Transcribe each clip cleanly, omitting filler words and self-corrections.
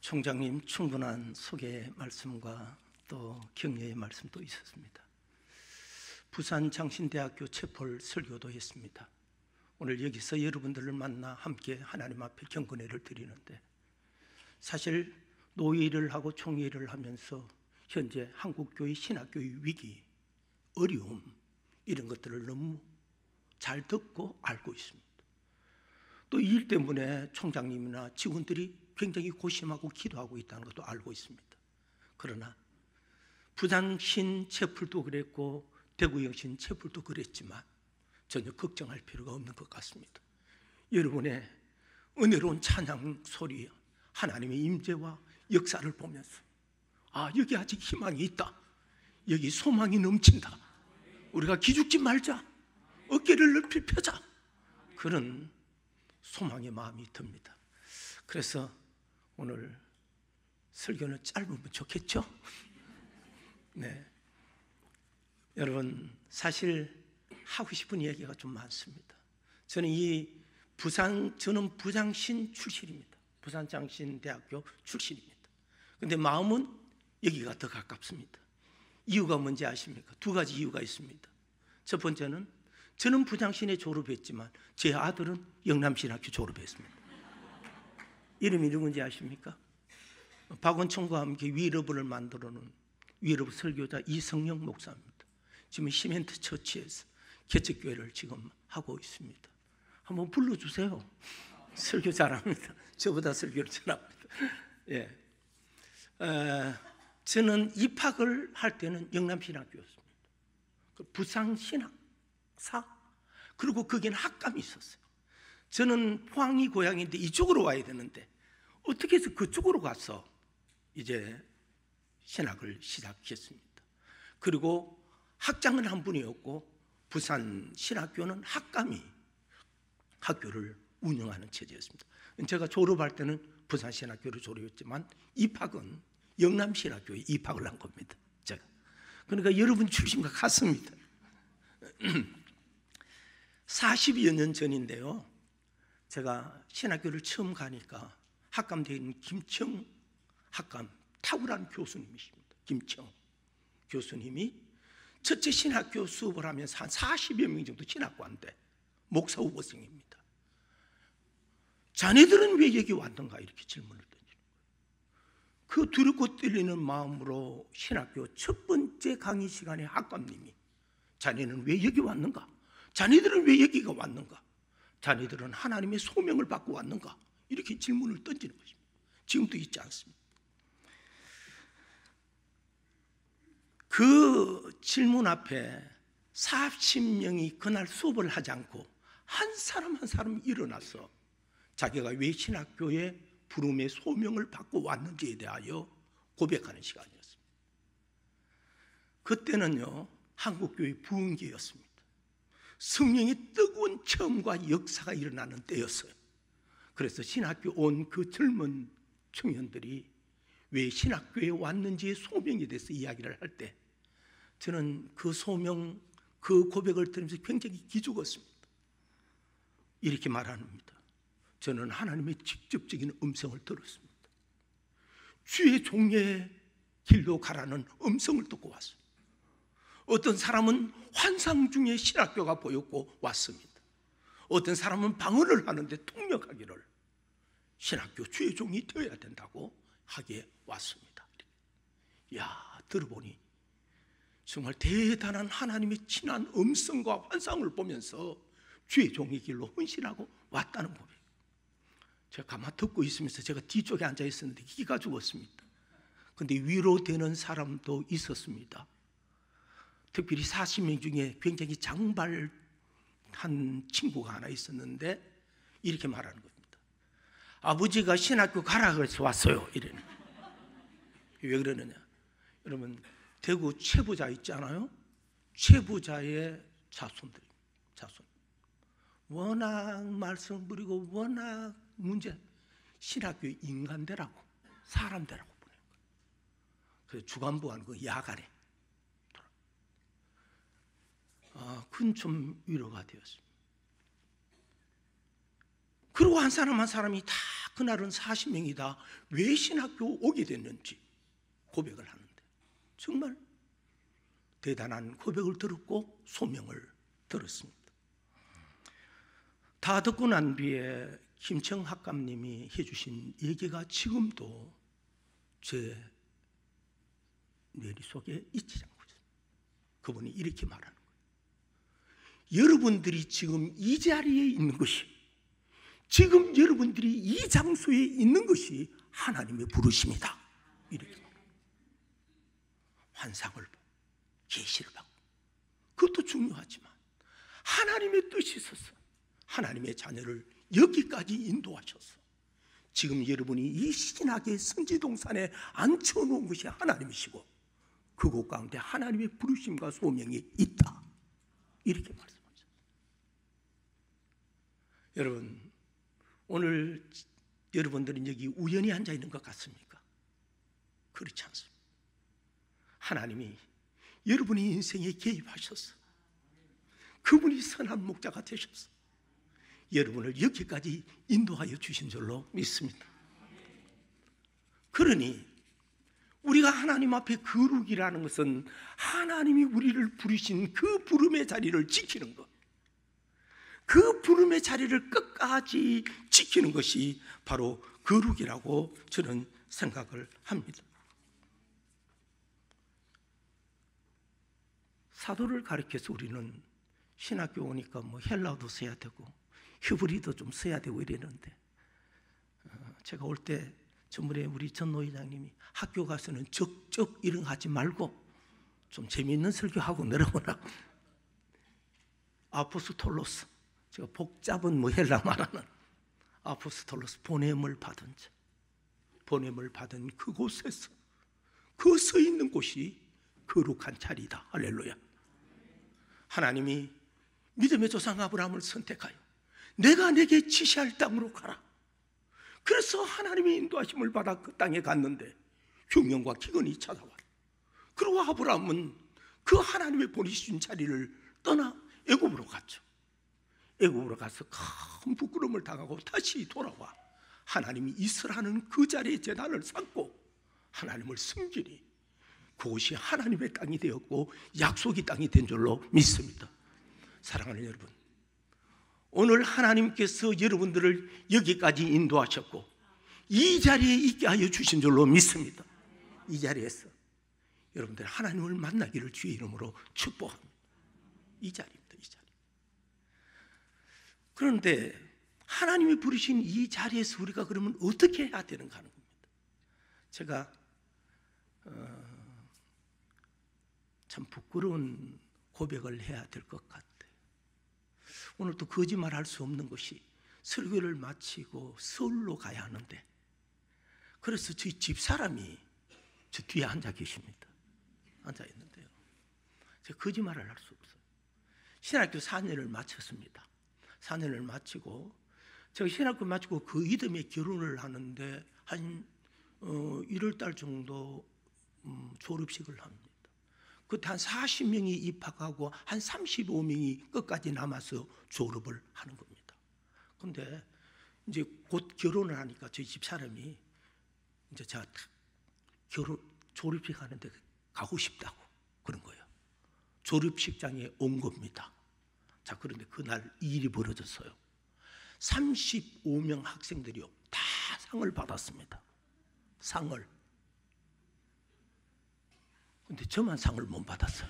총장님 충분한 소개 말씀과 또 격려의 말씀도 있었습니다. 부산 장신대학교 체포를 설교도 했습니다. 오늘 여기서 여러분들을 만나 함께 하나님 앞에 경건회를 드리는데, 사실 노예일을 하고 총회를 하면서 현재 한국교회 신학교의 위기, 어려움, 이런 것들을 너무 잘 듣고 알고 있습니다. 또 이 일 때문에 총장님이나 직원들이 굉장히 고심하고 기도하고 있다는 것도 알고 있습니다. 그러나 부장신 체풀도 그랬고 대구영신 체풀도 그랬지만 전혀 걱정할 필요가 없는 것 같습니다. 여러분의 은혜로운 찬양 소리, 하나님의 임재와 역사를 보면서 여기 아직 희망이 있다, 여기 소망이 넘친다, 우리가 기죽지 말자, 어깨를 넓히 펴자, 그런 소망의 마음이 듭니다. 그래서 오늘 설교는 짧으면 좋겠죠? 네, 여러분, 사실 하고 싶은 얘기가 좀 많습니다. 저는 부장신 출신입니다. 부산장신대학교 출신입니다. 그런데 마음은 여기가 더 가깝습니다. 이유가 뭔지 아십니까? 두 가지 이유가 있습니다. 첫 번째는 저는 부장신에 졸업했지만 제 아들은 영남신학교 졸업했습니다. 이름이 누군지 아십니까? 박원총과 함께 위러브를 만들어 놓은 위러브 설교자 이성영 목사입니다. 지금 시멘트 처치에서 개척교회를 지금 하고 있습니다. 한번 불러주세요. 설교 잘합니다. 저보다 설교를 잘합니다. 예. 저는 입학을 할 때는 영남신학교였습니다. 부산신학사, 그리고 거기는 학감이 있었어요. 저는 포항이 고향인데 이쪽으로 와야 되는데 어떻게 해서 그쪽으로 가서 이제 신학을 시작했습니다. 그리고 학장은 한 분이었고 부산 신학교는 학감이 학교를 운영하는 체제였습니다. 제가 졸업할 때는 부산 신학교를 졸업했지만 입학은 영남 신학교에 입학을 한 겁니다. 제가. 그러니까 여러분 출신과 같습니다. 40여 년 전인데요, 제가 신학교를 처음 가니까 학감되어 있는 김청 학감, 탁월한 교수님이십니다. 김청 교수님이 첫째 신학교 수업을 하면서 한 40여 명 정도 신학과인데 목사 후보생입니다. 자네들은 왜 여기 왔는가, 이렇게 질문을 던지는 거예요. 그 두렵고 떨리는 마음으로 신학교 첫 번째 강의 시간에 학감님이 자네는 왜 여기 왔는가? 자네들은 왜 여기가 왔는가? 자네들은 하나님의 소명을 받고 왔는가? 이렇게 질문을 던지는 것입니다. 지금도 있지 않습니다. 그 질문 앞에 40명이 그날 수업을 하지 않고 한 사람 한 사람 일어나서 자기가 왜 신학교에 부름의 소명을 받고 왔는지에 대하여 고백하는 시간이었습니다. 그때는요, 한국교회 부흥기였습니다. 성령의 뜨거운 체험과 역사가 일어나는 때였어요. 그래서 신학교 온 그 젊은 청년들이 왜 신학교에 왔는지의 소명에 대해서 이야기를 할 때 저는 그 소명, 그 고백을 들으면서 굉장히 기죽었습니다. 이렇게 말합니다. 저는 하나님의 직접적인 음성을 들었습니다. 주의 종의 길로 가라는 음성을 듣고 왔습니다. 어떤 사람은 환상 중에 신학교가 보였고 왔습니다. 어떤 사람은 방언을 하는데 통역하기를 신학교 주의 종이 되어야 된다고 하게 왔습니다. 들어보니 정말 대단한 하나님의 친한 음성과 환상을 보면서 주의 종의 길로 헌신하고 왔다는 고백. 제가 가만 듣고 있으면서 제가 뒤쪽에 앉아 있었는데 기가 죽었습니다. 그런데 위로되는 사람도 있었습니다. 특별히 40명 중에 굉장히 장발한 친구가 하나 있었는데 이렇게 말하는 겁니다. 아버지가 신학교 가라 그래서 왔어요. 이래는. 왜 그러느냐? 여러분, 대구 최부자 있잖아요. 최부자의 자손들. 워낙 말씀 부리고 워낙 문제, 신학교의 인간대라고, 사람대라고 보낸 거예요. 그래서 주간부한 그 야간에 그건 좀 위로가 되었습니다. 그리고 한 사람 한 사람이 다 그날은 40명이 다 왜 신학교 오게 됐는지 고백을 하는데 정말 대단한 고백을 들었고 소명을 들었습니다. 다 듣고 난 뒤에 김청학감님이 해주신 얘기가 지금도 제 머릿속에 잊지 않고 있습니다. 그분이 이렇게 말하는 거예요. 여러분들이 지금 이 자리에 있는 것이, 지금 여러분들이 이 장소에 있는 것이 하나님의 부르심이다. 이렇게 말합니다. 환상을 보고 계시를 받고 그것도 중요하지만 하나님의 뜻이 있어서 하나님의 자녀를 여기까지 인도하셔서 지금 여러분이 이 신학의 선지동산에 앉혀놓은 것이 하나님이시고 그곳 가운데 하나님의 부르심과 소명이 있다. 이렇게 말씀하셨습니다. 여러분, 오늘 여러분들은 여기 우연히 앉아 있는 것 같습니까? 그렇지 않습니다. 하나님이 여러분의 인생에 개입하셔서 그분이 선한 목자가 되셔서 여러분을 여기까지 인도하여 주신 줄로 믿습니다. 그러니 우리가 하나님 앞에 거룩이라는 것은 하나님이 우리를 부르신 그 부름의 자리를 지키는 것, 그 부름의 자리를 끝까지 지키는 것이 바로 거룩이라고 저는 생각을 합니다. 사도를 가리켜서 우리는 신학교 오니까 뭐 헬라어도 써야 되고 히브리도 좀 써야 되고 이랬는데 제가 올 때 전번에 우리 전노 회장님이 학교 가서는 적적 이런 거 하지 말고 좀 재미있는 설교하고 내려오라고. 아포스톨로스, 제가 복잡은 뭐 헬라 말하는 아포스톨로스, 보냄을 받은 자, 보냄을 받은 그곳에서 그 서 있는 곳이 거룩한 자리다. 할렐루야. 하나님이 믿음의 조상 아브라함을 선택하여 내가 내게 지시할 땅으로 가라. 그래서 하나님의 인도하심을 받아 그 땅에 갔는데 흉년과 기근이 찾아와. 그리고 아브라함은 그 하나님의 보내주신 자리를 떠나 애굽으로 갔죠. 애굽으로 가서 큰 부끄러움을 당하고 다시 돌아와 하나님이 이스라엘은 그 자리에 제단을 쌓고 하나님을 섬기니 그곳이 하나님의 땅이 되었고 약속의 땅이 된 줄로 믿습니다. 사랑하는 여러분, 오늘 하나님께서 여러분들을 여기까지 인도하셨고 이 자리에 있게 하여 주신 줄로 믿습니다. 이 자리에서 여러분들 하나님을 만나기를 주의 이름으로 축복합니다. 이 자리입니다. 이 자리. 그런데 하나님이 부르신 이 자리에서 우리가 그러면 어떻게 해야 되는가 하는 겁니다. 제가 참 부끄러운 고백을 해야 될 것 같아요. 오늘 또 거짓말할 수 없는 것이 설교를 마치고 서울로 가야 하는데 그래서 저희 집사람이 저 뒤에 앉아 계십니다. 앉아 있는데요, 제가 거짓말을 할 수 없어요. 신학교 4년을 마쳤습니다. 4년을 마치고 제가 신학교 마치고 그 이듬해 결혼을 하는데 한 1월달 정도 졸업식을 합니다. 그때 한 40명이 입학하고 한 35명이 끝까지 남아서 졸업을 하는 겁니다. 그런데 이제 곧 결혼을 하니까 저희 집사람이 이제 제가 졸업식 하는데 가고 싶다고 그런 거예요. 졸업식장에 온 겁니다. 자, 그런데 그날 일이 벌어졌어요. 35명 학생들이요, 다 상을 받았습니다. 상을. 근데 저만 상을 못 받았어요.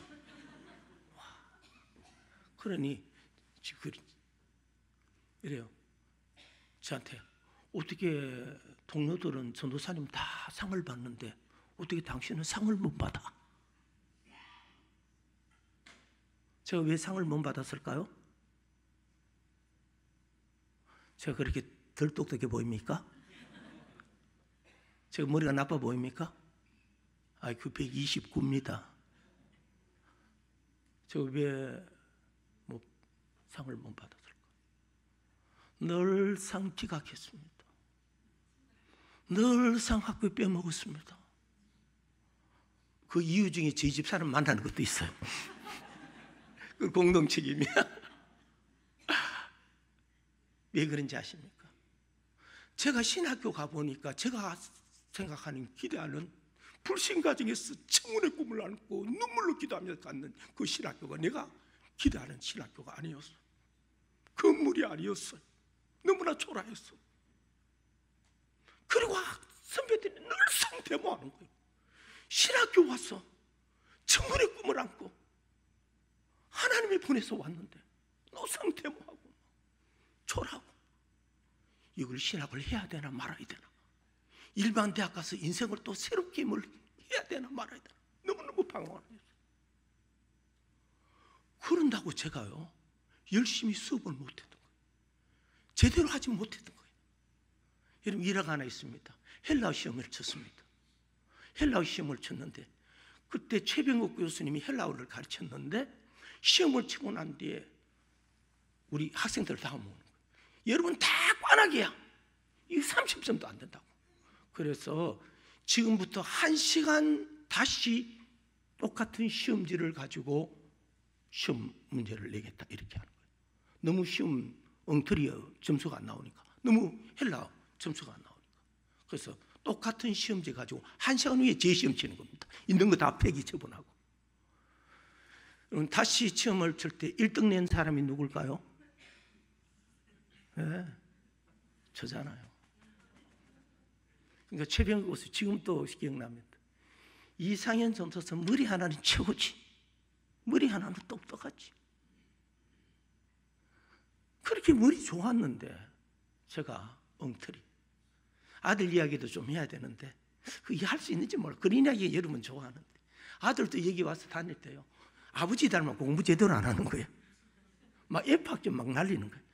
와. 그러니 지금 이래요. 저한테 어떻게 동료들은 전도사님 다 상을 받는데 어떻게 당신은 상을 못 받아? 제가 왜 상을 못 받았을까요? 제가 그렇게 덜 똑똑해 보입니까? 제가 머리가 나빠 보입니까? IQ 129입니다. 저 왜 뭐 상을 못 받았을까? 늘상 지각했습니다. 늘상 학교 빼먹었습니다. 그 이유 중에 저희 집 사람 만나는 것도 있어요. 그 공동 책임이야. 왜 그런지 아십니까? 제가 신학교 가보니까 제가 생각하는 기대하는 불신 가정에서 청혼의 꿈을 안고 눈물로 기도하며 갖는 그 신학교가 내가 기대하는 신학교가 아니었어. 건물이 아니었어요. 너무나 초라했어. 그리고 선배들이 늘 성대모하는 거예요. 신학교 와서 청혼의 꿈을 안고 하나님이 보내서 왔는데 너 성대모하고 초라하고 이걸 신학을 해야 되나 말아야 되나, 일반 대학 가서 인생을 또 새롭게 해야 되나 말아야 되나 너무너무 방황하는. 그런다고 제가요 열심히 수업을 못했던 거예요. 제대로 하지 못했던 거예요. 여러분, 일화가 하나 있습니다. 헬라어 시험을 쳤습니다. 헬라어 시험을 쳤는데 그때 최병욱 교수님이 헬라어를 가르쳤는데 시험을 치고 난 뒤에 우리 학생들 다 모으는 거예요. 여러분 다 꽈나기야. 이거 30점도 안 된다고. 그래서 지금부터 1시간 다시 똑같은 시험지를 가지고 시험 문제를 내겠다 이렇게 하는 거예요. 너무 시험 엉터리여 점수가 안 나오니까, 너무 헬라어 점수가 안 나오니까. 그래서 똑같은 시험지 가지고 1시간 후에 재시험 치는 겁니다. 있는 거 다 폐기 처분하고. 다시 시험을 칠 때 1등 낸 사람이 누굴까요? 네, 저잖아요. 그러니까 최병국 교수 지금 또 기억납니다. 이상현 전도사 머리 하나는 최고지, 머리 하나는 똑똑하지. 그렇게 머리 좋았는데 제가 엉터리. 아들 이야기도 좀 해야 되는데 그게 할 수 있는지 몰라. 그런 이야기 여러분 좋아하는데 아들도 여기 와서 다닐 때요 아버지 닮아 공부 제대로 안 하는 거예요. 막 F학점 막 날리는 거예요.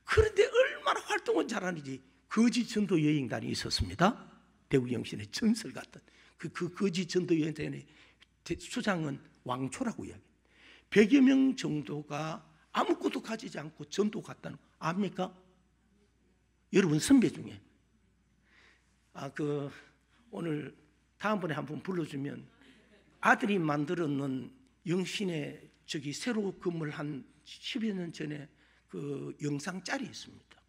그런데 얼마나 활동을 잘하는지 거지 전도 여행단이 있었습니다. 대구 영신의 전설 같은 그 거지 전도 여행단의 수장은 왕초라고 이야기해요. 100여 명 정도가 아무것도 가지지 않고 전도 갔다는 거 압니까? 여러분 선배 중에 오늘 다음번에 한번 불러주면 아들이 만들어 놓은 영신의 새로 건물한 10여 년 전에 그 영상짤이 있습니다.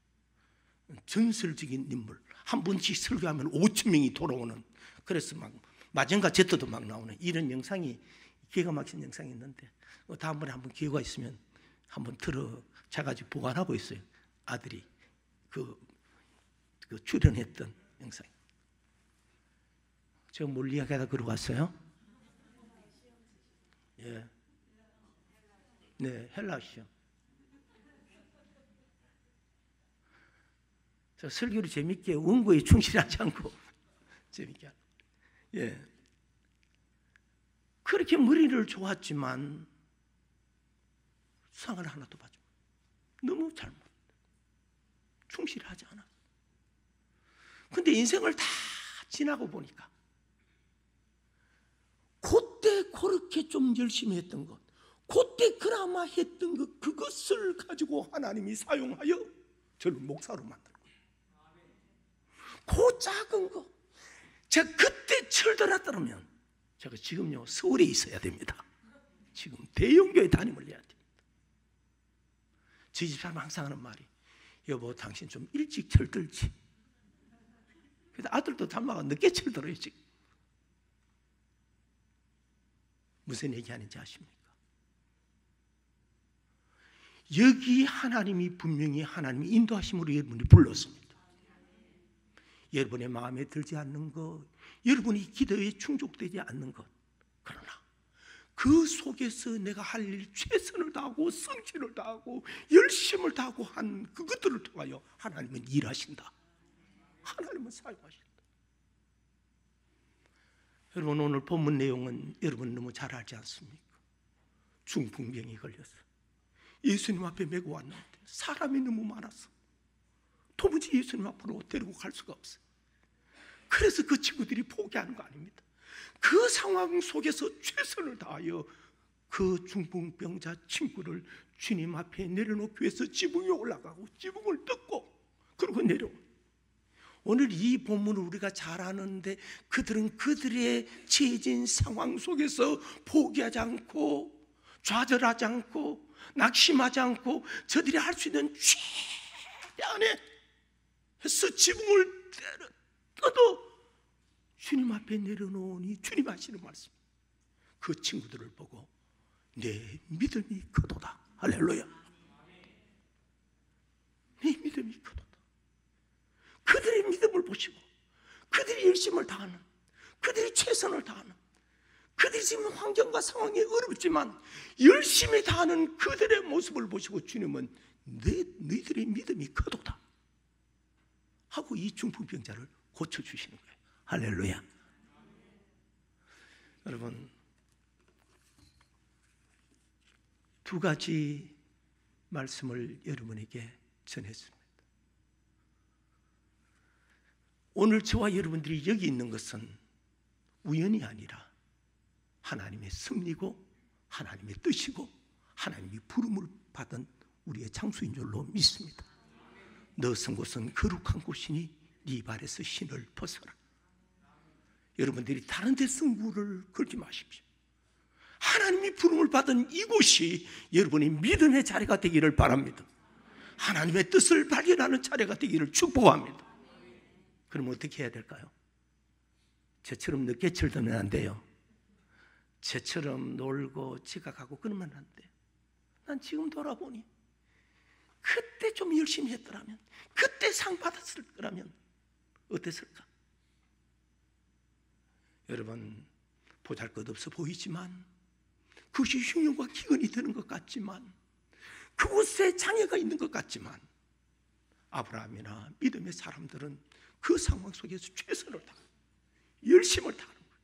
전설적인 인물 한 번씩 설교하면 5천 명이 돌아오는, 그래서 막 마젠가 제트도 막 나오는 이런 영상이 기가 막힌 영상이 있는데 다음번에 한번 기회가 있으면 한번 차가지고 보관하고 있어요. 아들이 그 출연했던 영상. 제가 뭘 이야기하다 그러고 왔어요? 예. 네, 헬라어 시험. 저 설교를 재밌게 원고에 충실하지 않고 재밌게 하고. 예. 그렇게 머리를 좋았지만 상을 하나도 받지 너무 잘못 충실하지 않아. 근데 인생을 다 지나고 보니까 그때 그렇게 좀 열심히 했던 것, 그때 그나마 했던 것, 그것을 가지고 하나님이 사용하여 저를 목사로 만든 거예요. 그 작은 거 제가 그때 철들었다면 제가 지금요 서울에 있어야 됩니다. 지금 대형교회 담임을 해야 됩니다. 저희 집사람 항상 하는 말이 여보 당신 좀 일찍 철들지. 그래서 아들도 닮아가 늦게 철들어요 지금. 무슨 얘기하는지 아십니까? 여기 하나님이 분명히 하나님이 인도하심으로 여러분이 불렀습니다. 여러분의 마음에 들지 않는 것, 여러분이 기도에 충족되지 않는 것, 그러나 그 속에서 내가 할 일 최선을 다하고 성실을 다하고 열심을 다하고 한 그것들을 통하여 하나님은 일하신다. 하나님은 사용하신다. 여러분 오늘 본문 내용은 여러분 너무 잘 알지 않습니까? 중풍병이 걸려서 예수님 앞에 메고 왔는데 사람이 너무 많아서 도무지 예수님 앞으로 데리고 갈 수가 없어요. 그래서 그 친구들이 포기하는 거 아닙니다. 그 상황 속에서 최선을 다하여 그 중풍병자 친구를 주님 앞에 내려놓기 위해서 지붕에 올라가고 지붕을 뜯고 그리고 내려옵니다. 오늘 이 본문을 우리가 잘 아는데 그들은 그들의 처해진 상황 속에서 포기하지 않고 좌절하지 않고 낙심하지 않고 저들이 할 수 있는 최대한의 해서 지붕을 떠도 주님 앞에 내려놓으니 주님 하시는 말씀. 그 친구들을 보고 내 믿음이 크도다. 할렐루야. 내 믿음이 크도다. 그들의 믿음을 보시고 그들이 열심을 다하는, 그들이 최선을 다하는, 그들이 지금 환경과 상황이 어렵지만 열심히 다하는 그들의 모습을 보시고 주님은 너희들의 믿음이 크도다 하고 이 중풍병자를 고쳐주시는 거예요. 할렐루야. 여러분, 두 가지 말씀을 여러분에게 전했습니다. 오늘 저와 여러분들이 여기 있는 것은 우연이 아니라 하나님의 섭리고 하나님의 뜻이고 하나님이 부름을 받은 우리의 장소인 줄로 믿습니다. 너 선 곳은 거룩한 곳이니 네 발에서 신을 벗어라. 여러분들이 다른 데 승부를 걸지 마십시오. 하나님이 부름을 받은 이곳이 여러분의 믿음의 자리가 되기를 바랍니다. 하나님의 뜻을 발견하는 자리가 되기를 축복합니다. 그럼 어떻게 해야 될까요? 저처럼 늦게 철들면 안 돼요. 저처럼 놀고 지각하고 그러면 안 돼요. 난 지금 돌아보니 그때 좀 열심히 했더라면, 그때 상 받았을 거라면 어땠을까? 여러분, 보잘것없어 보이지만, 그것이 흉년과 기근이 되는 것 같지만, 그곳에 장애가 있는 것 같지만, 아브라함이나 믿음의 사람들은 그 상황 속에서 최선을 다하고 열심을 다하는 거예요.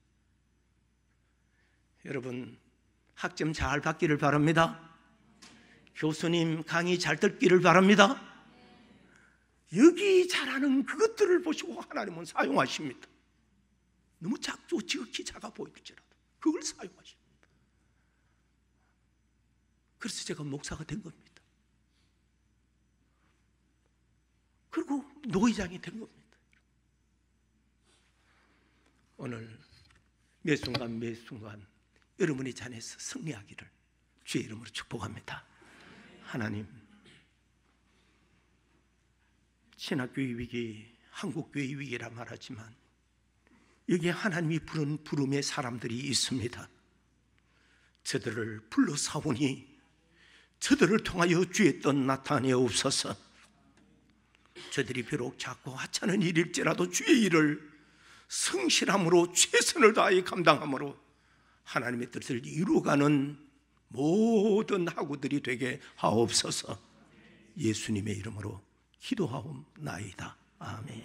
여러분, 학점 잘 받기를 바랍니다. 교수님 강의 잘 듣기를 바랍니다. 여기 잘하는 그것들을 보시고 하나님은 사용하십니다. 너무 작고 지극히 작아 보일지라도 그걸 사용하십니다. 그래서 제가 목사가 된 겁니다. 그리고 노회장이 된 겁니다. 오늘 매 순간 매 순간 여러분의 자녀에서 승리하기를 주의 이름으로 축복합니다. 하나님, 신학교의 위기, 한국교회의 위기라 말하지만 여기에 하나님이 부른 부름의 사람들이 있습니다. 저들을 불러사오니 저들을 통하여 주의 뜻 나타내옵소서. 저들이 비록 작고 하찮은 일일지라도 주의 일을 성실함으로 최선을 다해 감당함으로 하나님의 뜻을 이루어가는 모든 학우들이 되게 하옵소서. 예수님의 이름으로 기도하옵나이다. 아멘.